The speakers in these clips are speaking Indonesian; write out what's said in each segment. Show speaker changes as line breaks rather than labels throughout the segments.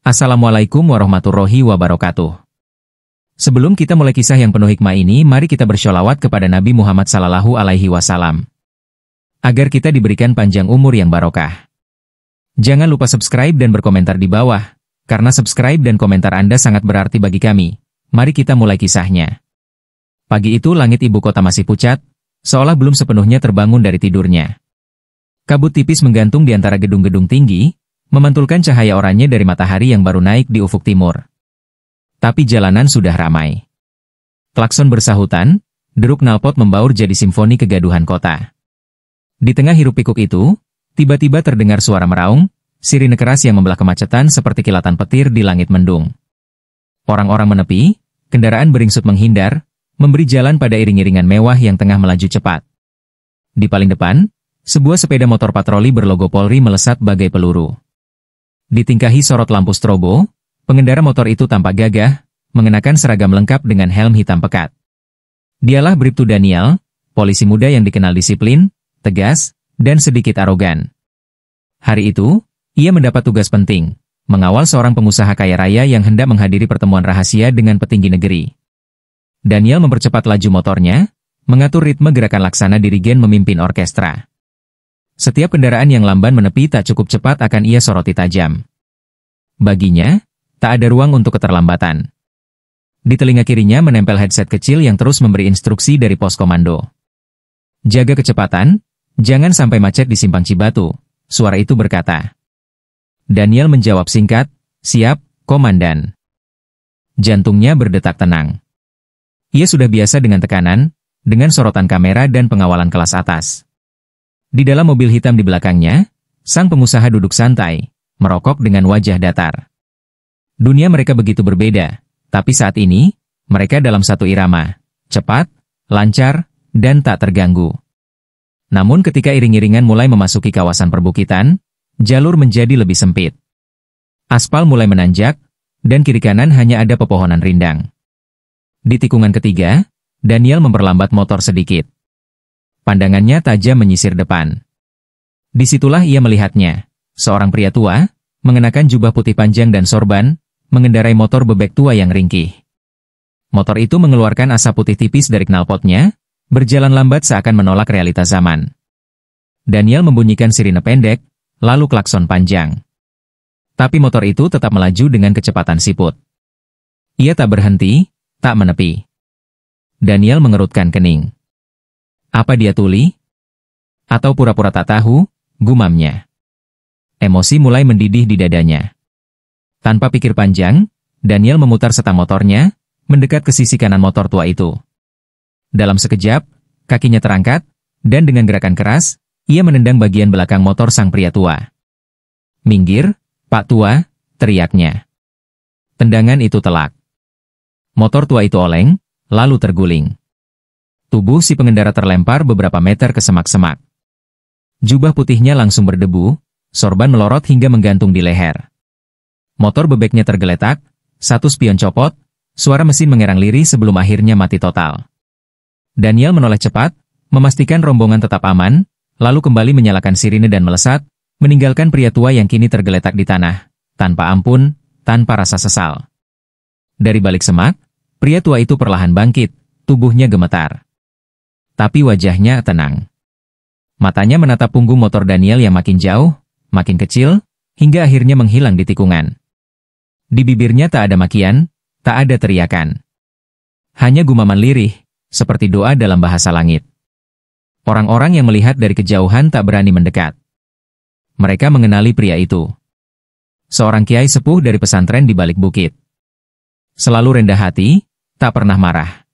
Assalamualaikum warahmatullahi wabarakatuh. Sebelum kita mulai kisah yang penuh hikmah ini, mari kita bersholawat kepada Nabi Muhammad SAW, agar kita diberikan panjang umur yang barokah. Jangan lupa subscribe dan berkomentar di bawah, karena subscribe dan komentar Anda sangat berarti bagi kami. Mari kita mulai kisahnya. Pagi itu langit ibu kota masih pucat, seolah belum sepenuhnya terbangun dari tidurnya. Kabut tipis menggantung di antara gedung-gedung tinggi, memantulkan cahaya oranye dari matahari yang baru naik di ufuk timur. Tapi jalanan sudah ramai. Klakson bersahutan, deruk knalpot membaur jadi simfoni kegaduhan kota. Di tengah hiruk-pikuk itu, tiba-tiba terdengar suara meraung, sirine keras yang membelah kemacetan seperti kilatan petir di langit mendung. Orang-orang menepi, kendaraan beringsut menghindar, memberi jalan pada iring-iringan mewah yang tengah melaju cepat. Di paling depan, sebuah sepeda motor patroli berlogo Polri melesat bagai peluru. Ditingkahi sorot lampu strobo, pengendara motor itu tampak gagah, mengenakan seragam lengkap dengan helm hitam pekat. Dialah Bribtu Daniel, polisi muda yang dikenal disiplin, tegas, dan sedikit arogan. Hari itu, ia mendapat tugas penting, mengawal seorang pengusaha kaya raya yang hendak menghadiri pertemuan rahasia dengan petinggi negeri. Daniel mempercepat laju motornya, mengatur ritme gerakan laksana dirigen memimpin orkestra. Setiap kendaraan yang lamban menepi tak cukup cepat akan ia soroti tajam. Baginya, tak ada ruang untuk keterlambatan. Di telinga kirinya menempel headset kecil yang terus memberi instruksi dari pos komando. Jaga kecepatan, jangan sampai macet di Simpang Cibatu, suara itu berkata. Daniel menjawab singkat, siap, komandan. Jantungnya berdetak tenang. Ia sudah biasa dengan tekanan, dengan sorotan kamera dan pengawalan kelas atas. Di dalam mobil hitam di belakangnya, sang pengusaha duduk santai, merokok dengan wajah datar. Dunia mereka begitu berbeda, tapi saat ini, mereka dalam satu irama, cepat, lancar, dan tak terganggu. Namun ketika iring-iringan mulai memasuki kawasan perbukitan, jalur menjadi lebih sempit. Aspal mulai menanjak, dan kiri kanan hanya ada pepohonan rindang. Di tikungan ketiga, Daniel memperlambat motor sedikit. Pandangannya tajam menyisir depan. Disitulah ia melihatnya, seorang pria tua, mengenakan jubah putih panjang dan sorban, mengendarai motor bebek tua yang ringkih. Motor itu mengeluarkan asap putih tipis dari knalpotnya, berjalan lambat seakan menolak realitas zaman. Daniel membunyikan sirine pendek, lalu klakson panjang. Tapi motor itu tetap melaju dengan kecepatan siput. Ia tak berhenti, tak menepi. Daniel mengerutkan kening. Apa dia tuli? Atau pura-pura tak tahu, gumamnya. Emosi mulai mendidih di dadanya. Tanpa pikir panjang, Daniel memutar setang motornya, mendekat ke sisi kanan motor tua itu. Dalam sekejap, kakinya terangkat, dan dengan gerakan keras, ia menendang bagian belakang motor sang pria tua. Minggir, Pak Tua, teriaknya. Tendangan itu telak. Motor tua itu oleng, lalu terguling. Tubuh si pengendara terlempar beberapa meter ke semak-semak. Jubah putihnya langsung berdebu, sorban melorot hingga menggantung di leher. Motor bebeknya tergeletak, satu spion copot, suara mesin mengerang lirih sebelum akhirnya mati total. Daniel menoleh cepat, memastikan rombongan tetap aman, lalu kembali menyalakan sirine dan melesat, meninggalkan pria tua yang kini tergeletak di tanah, tanpa ampun, tanpa rasa sesal. Dari balik semak, pria tua itu perlahan bangkit, tubuhnya gemetar. Tapi wajahnya tenang. Matanya menatap punggung motor Daniel yang makin jauh, makin kecil, hingga akhirnya menghilang di tikungan. Di bibirnya tak ada makian, tak ada teriakan. Hanya gumaman lirih, seperti doa dalam bahasa langit. Orang-orang yang melihat dari kejauhan tak berani mendekat. Mereka mengenali pria itu. Seorang kiai sepuh dari pesantren di balik bukit. Selalu rendah hati, tak pernah marah.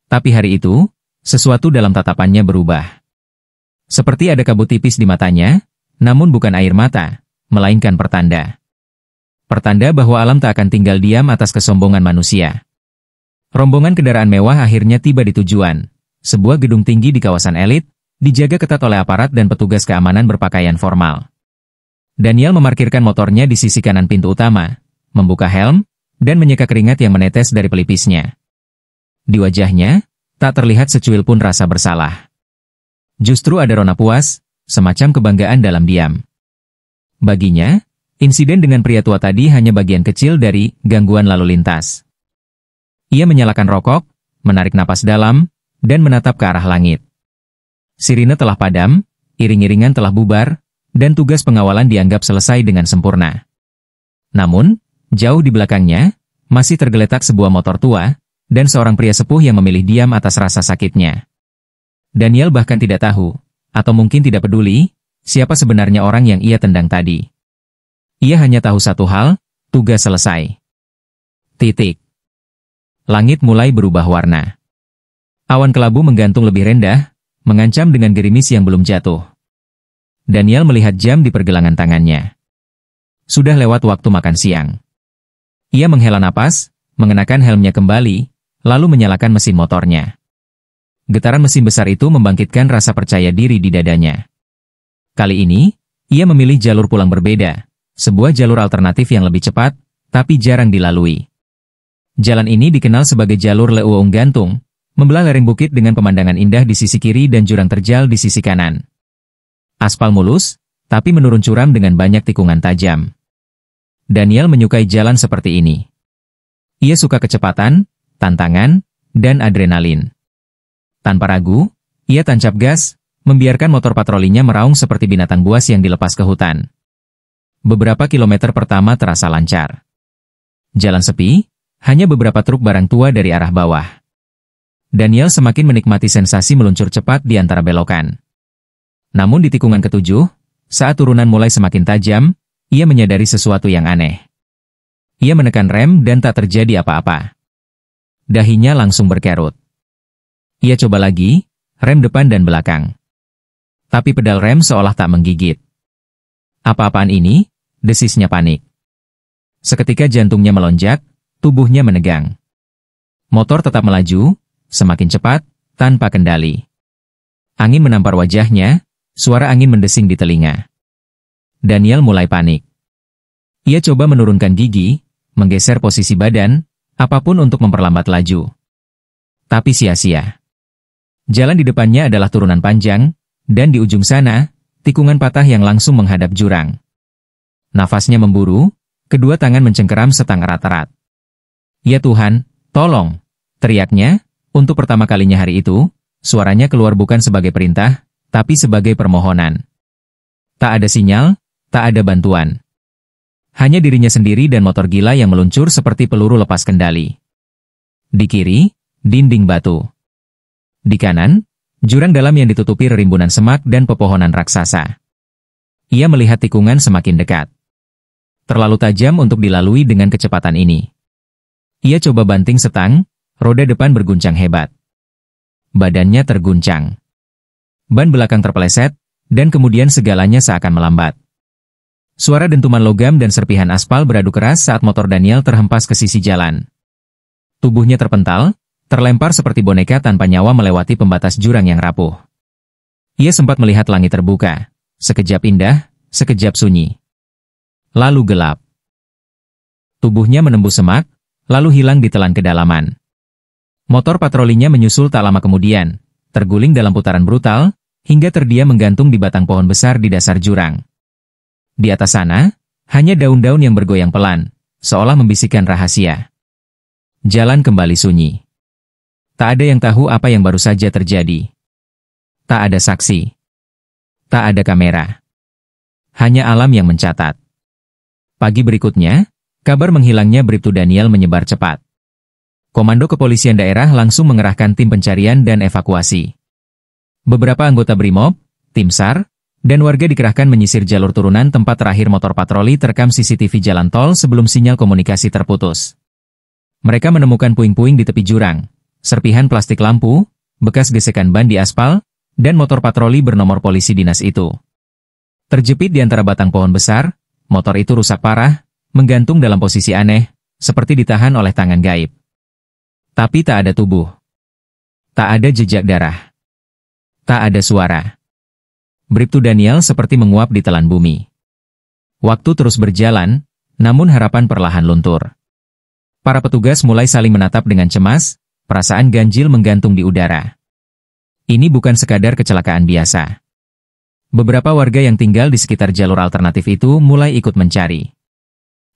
Tapi hari itu, sesuatu dalam tatapannya berubah. Seperti ada kabut tipis di matanya, namun bukan air mata, melainkan pertanda. Pertanda bahwa alam tak akan tinggal diam atas kesombongan manusia. Rombongan kendaraan mewah akhirnya tiba di tujuan, sebuah gedung tinggi di kawasan elit, dijaga ketat oleh aparat dan petugas keamanan berpakaian formal. Daniel memarkirkan motornya di sisi kanan pintu utama, membuka helm, dan menyeka keringat yang menetes dari pelipisnya. Di wajahnya, tak terlihat secuil pun rasa bersalah. Justru ada rona puas, semacam kebanggaan dalam diam. Baginya, Insiden dengan pria tua tadi hanya bagian kecil dari gangguan lalu lintas. Ia menyalakan rokok, menarik napas dalam, dan menatap ke arah langit. Sirine telah padam, iring-iringan telah bubar, dan tugas pengawalan dianggap selesai dengan sempurna. Namun, jauh di belakangnya, masih tergeletak sebuah motor tua, dan seorang pria sepuh yang memilih diam atas rasa sakitnya. Daniel bahkan tidak tahu, atau mungkin tidak peduli, siapa sebenarnya orang yang ia tendang tadi. Ia hanya tahu satu hal, tugas selesai. Titik. Langit mulai berubah warna. Awan kelabu menggantung lebih rendah, mengancam dengan gerimis yang belum jatuh. Daniel melihat jam di pergelangan tangannya. Sudah lewat waktu makan siang. Ia menghela napas, mengenakan helmnya kembali, lalu menyalakan mesin motornya. Getaran mesin besar itu membangkitkan rasa percaya diri di dadanya. Kali ini, ia memilih jalur pulang berbeda. Sebuah jalur alternatif yang lebih cepat, tapi jarang dilalui. Jalan ini dikenal sebagai jalur Leuweung Gantung, membelah lereng bukit dengan pemandangan indah di sisi kiri dan jurang terjal di sisi kanan. Aspal mulus, tapi menurun curam dengan banyak tikungan tajam. Daniel menyukai jalan seperti ini. Ia suka kecepatan, tantangan, dan adrenalin. Tanpa ragu, ia tancap gas, membiarkan motor patrolinya meraung seperti binatang buas yang dilepas ke hutan. Beberapa kilometer pertama terasa lancar. Jalan sepi, hanya beberapa truk barang tua dari arah bawah. Daniel semakin menikmati sensasi meluncur cepat di antara belokan. Namun di tikungan ketujuh, saat turunan mulai semakin tajam, ia menyadari sesuatu yang aneh. Ia menekan rem dan tak terjadi apa-apa. Dahinya langsung berkerut. Ia coba lagi, rem depan dan belakang. Tapi pedal rem seolah tak menggigit. Apa-apaan ini? Desisnya panik. Seketika jantungnya melonjak, tubuhnya menegang. Motor tetap melaju, semakin cepat, tanpa kendali. Angin menampar wajahnya, suara angin mendesing di telinga. Daniel mulai panik. Ia coba menurunkan gigi, menggeser posisi badan, apapun untuk memperlambat laju. Tapi sia-sia. Jalan di depannya adalah turunan panjang, dan di ujung sana, tikungan patah yang langsung menghadap jurang. Nafasnya memburu, kedua tangan mencengkeram setang erat-erat. "Ya Tuhan, tolong!" teriaknya. Untuk pertama kalinya hari itu, suaranya keluar bukan sebagai perintah, tapi sebagai permohonan. Tak ada sinyal, tak ada bantuan. Hanya dirinya sendiri dan motor gila yang meluncur seperti peluru lepas kendali. Di kiri, dinding batu. Di kanan, jurang dalam yang ditutupi rimbunan semak dan pepohonan raksasa. Ia melihat tikungan semakin dekat. Terlalu tajam untuk dilalui dengan kecepatan ini. Ia coba banting setang, roda depan berguncang hebat. Badannya terguncang. Ban belakang terpeleset, dan kemudian segalanya seakan melambat. Suara dentuman logam dan serpihan aspal beradu keras saat motor Daniel terhempas ke sisi jalan. Tubuhnya terpental, terlempar seperti boneka tanpa nyawa melewati pembatas jurang yang rapuh. Ia sempat melihat langit terbuka, sekejap indah, sekejap sunyi. Lalu gelap. Tubuhnya menembus semak, lalu hilang di telan kedalaman. Motor patrolinya menyusul tak lama kemudian, terguling dalam putaran brutal, hingga terdiam menggantung di batang pohon besar di dasar jurang. Di atas sana, hanya daun-daun yang bergoyang pelan, seolah membisikkan rahasia. Jalan kembali sunyi. Tak ada yang tahu apa yang baru saja terjadi. Tak ada saksi. Tak ada kamera. Hanya alam yang mencatat. Pagi berikutnya, kabar menghilangnya Bribtu Daniel menyebar cepat. Komando Kepolisian Daerah langsung mengerahkan tim pencarian dan evakuasi. Beberapa anggota Brimob, tim SAR, dan warga dikerahkan menyisir jalur turunan tempat terakhir motor patroli terekam CCTV jalan tol sebelum sinyal komunikasi terputus. Mereka menemukan puing-puing di tepi jurang, serpihan plastik lampu, bekas gesekan ban di aspal, dan motor patroli bernomor polisi dinas itu. Terjepit di antara batang pohon besar, motor itu rusak parah, menggantung dalam posisi aneh, seperti ditahan oleh tangan gaib. Tapi tak ada tubuh. Tak ada jejak darah. Tak ada suara. Bribtu Daniel seperti menguap di telan bumi. Waktu terus berjalan, namun harapan perlahan luntur. Para petugas mulai saling menatap dengan cemas, perasaan ganjil menggantung di udara. Ini bukan sekadar kecelakaan biasa. beberapa warga yang tinggal di sekitar jalur alternatif itu mulai ikut mencari.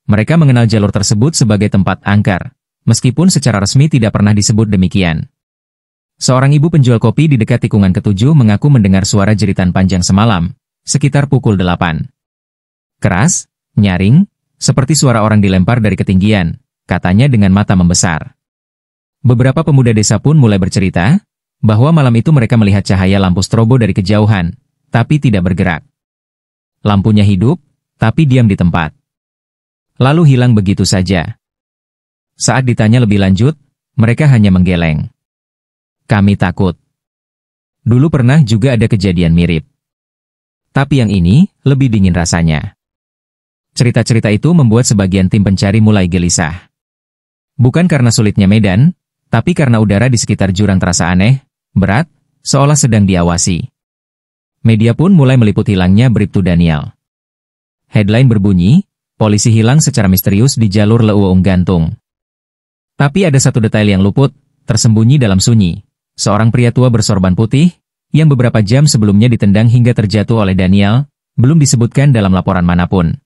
Mereka mengenal jalur tersebut sebagai tempat angker, meskipun secara resmi tidak pernah disebut demikian. Seorang ibu penjual kopi di dekat tikungan ketujuh mengaku mendengar suara jeritan panjang semalam, sekitar pukul 8. Keras, nyaring, seperti suara orang dilempar dari ketinggian, katanya dengan mata membesar. Beberapa pemuda desa pun mulai bercerita, bahwa malam itu mereka melihat cahaya lampu strobo dari kejauhan, tapi tidak bergerak. Lampunya hidup, tapi diam di tempat. Lalu hilang begitu saja. Saat ditanya lebih lanjut, mereka hanya menggeleng. Kami takut. Dulu pernah juga ada kejadian mirip. Tapi yang ini, lebih dingin rasanya. Cerita-cerita itu membuat sebagian tim pencari mulai gelisah. Bukan karena sulitnya medan, tapi karena udara di sekitar jurang terasa aneh, berat, seolah sedang diawasi. Media pun mulai meliput hilangnya Bribtu Daniel. Headline berbunyi, polisi hilang secara misterius di jalur Leuweung Gantung. Tapi ada satu detail yang luput, tersembunyi dalam sunyi. Seorang pria tua bersorban putih, yang beberapa jam sebelumnya ditendang hingga terjatuh oleh Daniel, belum disebutkan dalam laporan manapun.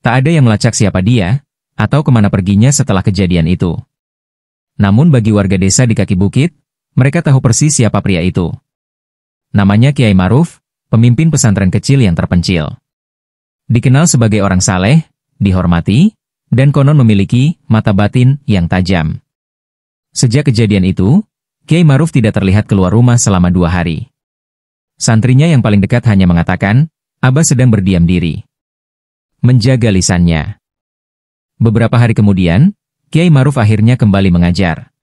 Tak ada yang melacak siapa dia, atau kemana perginya setelah kejadian itu. Namun bagi warga desa di kaki bukit, mereka tahu persis siapa pria itu. Namanya Kiai Maruf, pemimpin pesantren kecil yang terpencil. Dikenal sebagai orang saleh, dihormati, dan konon memiliki mata batin yang tajam. Sejak kejadian itu, Kiai Maruf tidak terlihat keluar rumah selama 2 hari. Santrinya yang paling dekat hanya mengatakan, Abah sedang berdiam diri. Menjaga lisannya. Beberapa hari kemudian, Kiai Maruf akhirnya kembali mengajar.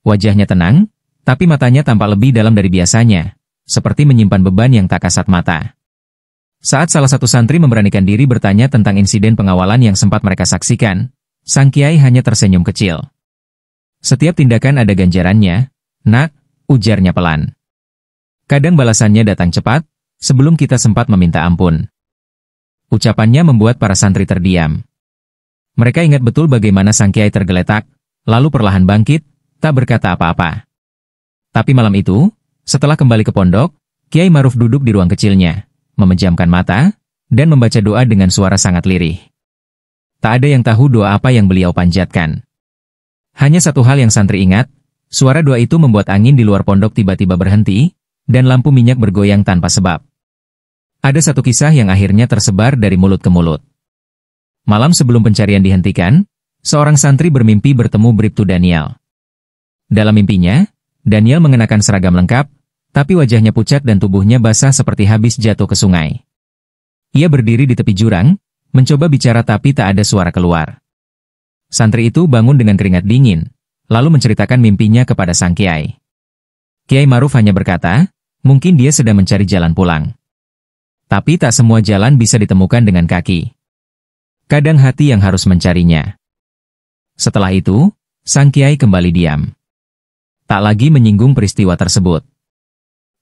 Wajahnya tenang, tapi matanya tampak lebih dalam dari biasanya, seperti menyimpan beban yang tak kasat mata. Saat salah satu santri memberanikan diri bertanya tentang insiden pengawalan yang sempat mereka saksikan, sang Kiai hanya tersenyum kecil. Setiap tindakan ada ganjarannya, nak, ujarnya pelan. Kadang balasannya datang cepat, sebelum kita sempat meminta ampun. Ucapannya membuat para santri terdiam. Mereka ingat betul bagaimana sang Kiai tergeletak, lalu perlahan bangkit, tak berkata apa-apa. Tapi malam itu, setelah kembali ke pondok, Kiai Maruf duduk di ruang kecilnya, memejamkan mata, dan membaca doa dengan suara sangat lirih. Tak ada yang tahu doa apa yang beliau panjatkan. Hanya satu hal yang santri ingat, suara doa itu membuat angin di luar pondok tiba-tiba berhenti, dan lampu minyak bergoyang tanpa sebab. Ada satu kisah yang akhirnya tersebar dari mulut ke mulut. Malam sebelum pencarian dihentikan, seorang santri bermimpi bertemu Bribtu Daniel. Dalam mimpinya, Daniel mengenakan seragam lengkap, tapi wajahnya pucat dan tubuhnya basah seperti habis jatuh ke sungai. Ia berdiri di tepi jurang, mencoba bicara tapi tak ada suara keluar. Santri itu bangun dengan keringat dingin, lalu menceritakan mimpinya kepada sang Kiai. Kiai Maruf hanya berkata, mungkin dia sedang mencari jalan pulang. Tapi tak semua jalan bisa ditemukan dengan kaki. Kadang hati yang harus mencarinya. Setelah itu, sang Kiai kembali diam. Tak lagi menyinggung peristiwa tersebut.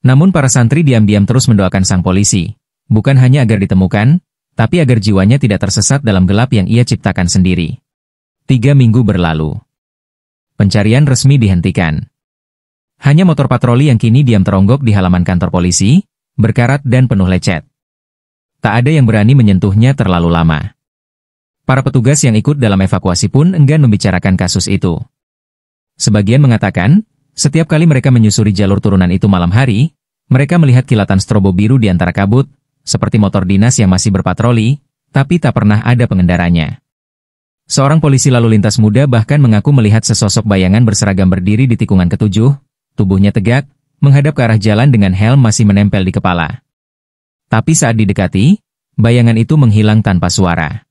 Namun para santri diam-diam terus mendoakan sang polisi, bukan hanya agar ditemukan, tapi agar jiwanya tidak tersesat dalam gelap yang ia ciptakan sendiri. 3 minggu berlalu. Pencarian resmi dihentikan. Hanya motor patroli yang kini diam teronggok di halaman kantor polisi, berkarat dan penuh lecet. Tak ada yang berani menyentuhnya terlalu lama. Para petugas yang ikut dalam evakuasi pun enggan membicarakan kasus itu. Sebagian mengatakan, setiap kali mereka menyusuri jalur turunan itu malam hari, mereka melihat kilatan strobo biru di antara kabut, seperti motor dinas yang masih berpatroli, tapi tak pernah ada pengendaranya. Seorang polisi lalu lintas muda bahkan mengaku melihat sesosok bayangan berseragam berdiri di tikungan ketujuh, tubuhnya tegak, menghadap ke arah jalan dengan helm masih menempel di kepala. Tapi saat didekati, bayangan itu menghilang tanpa suara.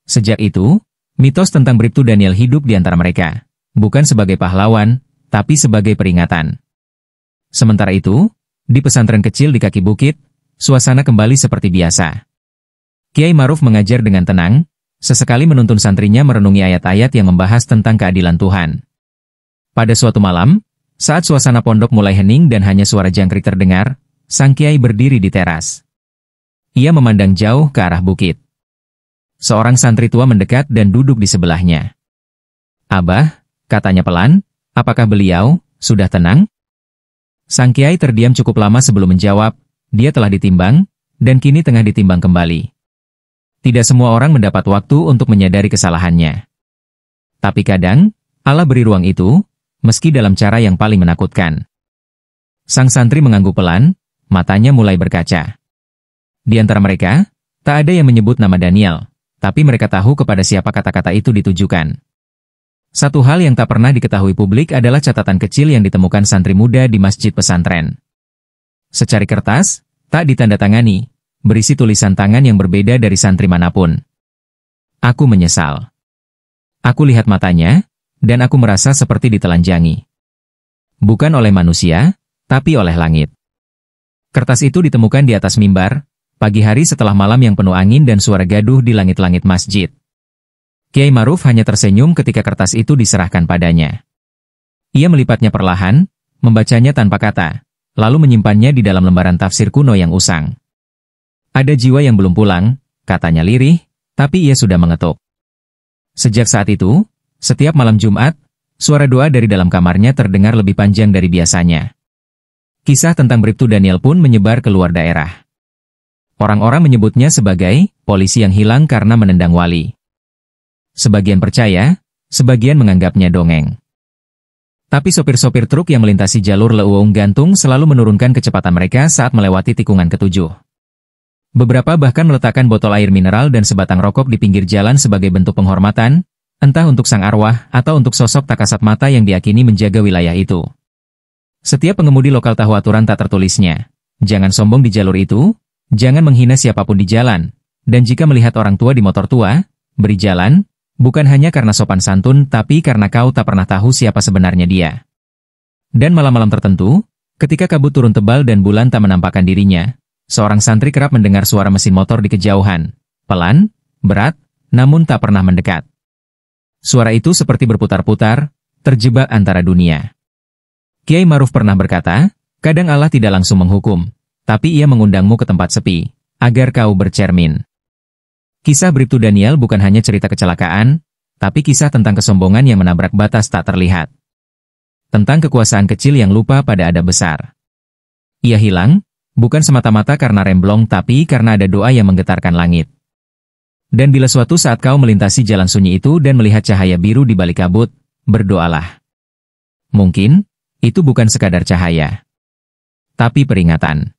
Sejak itu, mitos tentang Bribtu Daniel hidup di antara mereka, bukan sebagai pahlawan, tapi sebagai peringatan. Sementara itu, di pesantren kecil di kaki bukit, suasana kembali seperti biasa. Kiai Maruf mengajar dengan tenang, sesekali menuntun santrinya merenungi ayat-ayat yang membahas tentang keadilan Tuhan. Pada suatu malam, saat suasana pondok mulai hening dan hanya suara jangkrik terdengar, sang Kiai berdiri di teras. Ia memandang jauh ke arah bukit. Seorang santri tua mendekat dan duduk di sebelahnya. Abah, katanya pelan, apakah beliau sudah tenang? Sang Kiai terdiam cukup lama sebelum menjawab, dia telah ditimbang, dan kini tengah ditimbang kembali. Tidak semua orang mendapat waktu untuk menyadari kesalahannya. Tapi kadang, Allah beri ruang itu, meski dalam cara yang paling menakutkan. Sang santri mengangguk pelan, matanya mulai berkaca. Di antara mereka, tak ada yang menyebut nama Daniel, tapi mereka tahu kepada siapa kata-kata itu ditujukan. Satu hal yang tak pernah diketahui publik adalah catatan kecil yang ditemukan santri muda di masjid pesantren. Secari kertas, tak ditandatangani, berisi tulisan tangan yang berbeda dari santri manapun. Aku menyesal. Aku lihat matanya, dan aku merasa seperti ditelanjangi. Bukan oleh manusia, tapi oleh langit. Kertas itu ditemukan di atas mimbar, pagi hari setelah malam yang penuh angin dan suara gaduh di langit-langit masjid. Kiai Maruf hanya tersenyum ketika kertas itu diserahkan padanya. Ia melipatnya perlahan, membacanya tanpa kata, lalu menyimpannya di dalam lembaran tafsir kuno yang usang. Ada jiwa yang belum pulang, katanya lirih, tapi ia sudah mengetuk. Sejak saat itu, setiap malam Jumat, suara doa dari dalam kamarnya terdengar lebih panjang dari biasanya. Kisah tentang Bribtu Daniel pun menyebar ke luar daerah. Orang-orang menyebutnya sebagai polisi yang hilang karena menendang wali. Sebagian percaya, sebagian menganggapnya dongeng. Tapi sopir-sopir truk yang melintasi jalur Leuweung Gantung selalu menurunkan kecepatan mereka saat melewati tikungan ketujuh. Beberapa bahkan meletakkan botol air mineral dan sebatang rokok di pinggir jalan sebagai bentuk penghormatan, entah untuk sang arwah atau untuk sosok tak kasat mata yang diyakini menjaga wilayah itu. Setiap pengemudi lokal tahu aturan tak tertulisnya. Jangan sombong di jalur itu, jangan menghina siapapun di jalan, dan jika melihat orang tua di motor tua, beri jalan, bukan hanya karena sopan santun tapi karena kau tak pernah tahu siapa sebenarnya dia. Dan malam-malam tertentu, ketika kabut turun tebal dan bulan tak menampakkan dirinya, seorang santri kerap mendengar suara mesin motor di kejauhan, pelan, berat, namun tak pernah mendekat. Suara itu seperti berputar-putar, terjebak antara dunia. Kiai Maruf pernah berkata, kadang Allah tidak langsung menghukum, tapi ia mengundangmu ke tempat sepi, agar kau bercermin. Kisah Bribtu Daniel bukan hanya cerita kecelakaan, tapi kisah tentang kesombongan yang menabrak batas tak terlihat. Tentang kekuasaan kecil yang lupa pada adab besar. Ia hilang, bukan semata-mata karena remblong tapi karena ada doa yang menggetarkan langit. Dan bila suatu saat kau melintasi jalan sunyi itu dan melihat cahaya biru di balik kabut, berdoalah. Mungkin, itu bukan sekadar cahaya, tapi peringatan.